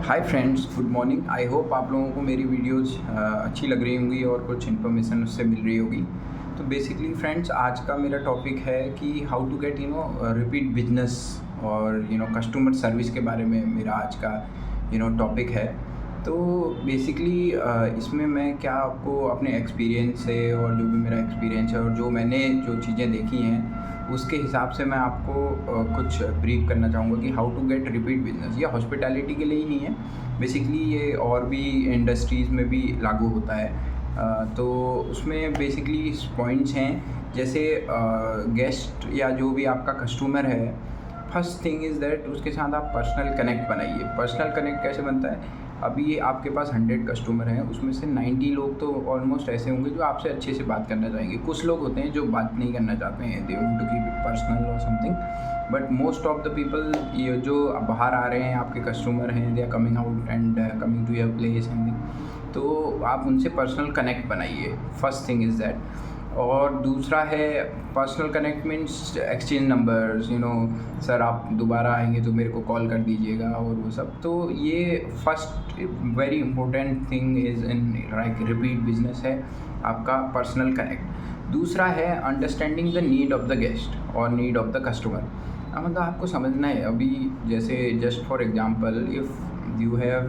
Hi friends, good morning. I hope आप लोगों को मेरी वीडियोज़ अच्छी लग रही होंगी और कुछ इन्फॉर्मेशन उससे मिल रही होगी। तो बेसिकली फ्रेंड्स, आज का मेरा टॉपिक है कि how to get repeat business और कस्टमर सर्विस के बारे में मेरा आज का टॉपिक है। तो बेसिकली इसमें मैं क्या आपको अपने एक्सपीरियंस से और जो भी मेरा एक्सपीरियंस है और जो मैंने जो चीज़ें देखी हैं उसके हिसाब से मैं आपको कुछ ब्रीफ करना चाहूँगा कि how to get repeat business. ये हॉस्पिटैलिटी के लिए ही नहीं है, बेसिकली ये और भी इंडस्ट्रीज़ में भी लागू होता है। तो उसमें बेसिकली पॉइंट्स हैं, जैसे गेस्ट या जो भी आपका कस्टमर है, फर्स्ट थिंग इज़ दैट उसके साथ आप पर्सनल कनेक्ट बनाइए। पर्सनल कनेक्ट कैसे बनता है? अभी आपके पास 100 कस्टमर हैं, उसमें से 90 लोग तो ऑलमोस्ट ऐसे होंगे जो आपसे अच्छे से बात करना चाहेंगे। कुछ लोग होते हैं जो बात नहीं करना चाहते हैं, they want to keep it personal और something, but most of the people ये जो बाहर आ रहे हैं आपके कस्टमर हैं, they are coming out and coming to your place and तो आप उनसे पर्सनल कनेक्ट बनाइए। First thing is that. और दूसरा है personal connect means exchange numbers, sir आप दोबारा आएंगे तो मेरे को कॉल कर दीजिएगा और वो सब। तो ये first very important thing is in like repeat business है आपका पर्सनल कनेक्ट। दूसरा है understanding the need of the guest और नीड ऑफ द कस्टमर। मतलब आपको समझना है, अभी जैसे just for example, if you have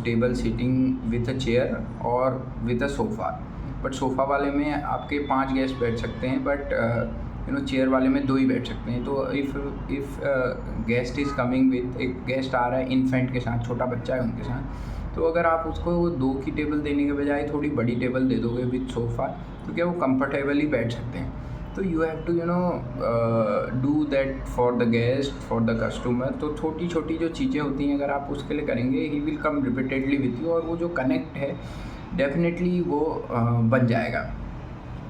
table seating with a chair और with a sofa, but sofa वाले में आपके 5 गेस्ट बैठ सकते हैं, बट चेयर वाले में 2 ही बैठ सकते हैं। तो if guest is coming with, एक गेस्ट आ रहा है इन्फेंट के साथ, छोटा बच्चा है उनके साथ, तो अगर आप उसको वो 2 की टेबल देने के बजाय थोड़ी बड़ी टेबल दे दोगे विथ सोफ़ा, तो क्या वो कंफर्टेबली बैठ सकते हैं। तो you have to do that for the guest, for the customer. तो छोटी छोटी जो चीज़ें होती हैं, अगर आप उसके लिए करेंगे, he will come repeatedly with you, और वो जो कनेक्ट है डेफिनेटली वो बन जाएगा।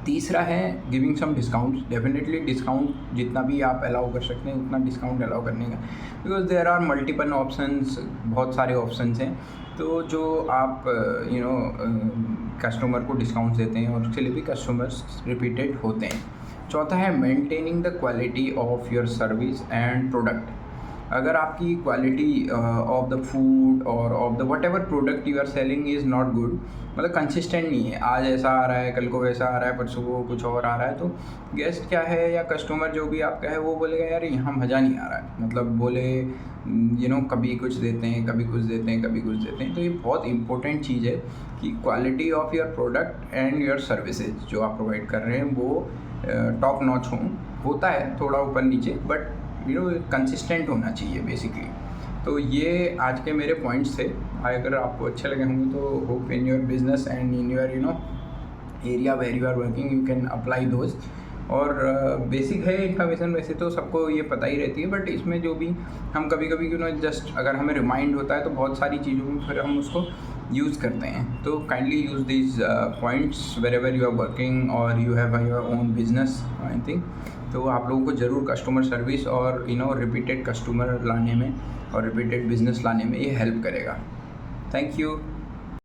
तीसरा है giving some discounts. Definitely discount जितना भी आप अलाउ कर सकते हैं उतना डिस्काउंट अलाउ करने का, because there are multiple options, बहुत सारे ऑप्शंस हैं। तो जो आप कस्टमर को डिस्काउंट्स देते हैं और उसके लिए भी कस्टमर्स रिपीटेड होते हैं। चौथा है maintaining the quality of your service and product. अगर आपकी क्वालिटी ऑफ द फूड और of the whatever product you are selling is not good, मतलब कंसिस्टेंट नहीं है, आज ऐसा आ रहा है, कल को वैसा आ रहा है, परसों को कुछ और आ रहा है, तो गेस्ट क्या है या कस्टमर जो भी आपका है वो बोलेगा यार यहाँ मज़ा नहीं आ रहा है। मतलब बोले कभी कुछ देते हैं, कभी कुछ देते हैं, कभी कुछ देते हैं। तो ये बहुत इंपॉर्टेंट चीज़ है कि quality of your product and your services जो आप प्रोवाइड कर रहे हैं वो टॉप नॉच होता है, थोड़ा ऊपर नीचे, बट कंसिस्टेंट होना चाहिए बेसिकली। तो ये आज के मेरे पॉइंट्स थे। अगर आपको अच्छे लगे होंगे तो hope in your business and in your area where you are working you can apply those. और बेसिक है इन्फॉर्मेशन, वैसे तो सबको ये पता ही रहती है, बट इसमें जो भी हम कभी कभी जस्ट अगर हमें रिमाइंड होता है तो बहुत सारी चीज़ों में फिर हम उसको यूज़ करते हैं। तो kindly use this points wherever you are working और you have your own business I think. तो आप लोगों को ज़रूर कस्टमर सर्विस और रिपीटेड कस्टमर लाने में और रिपीटेड बिजनेस लाने में ये हेल्प करेगा। Thank you.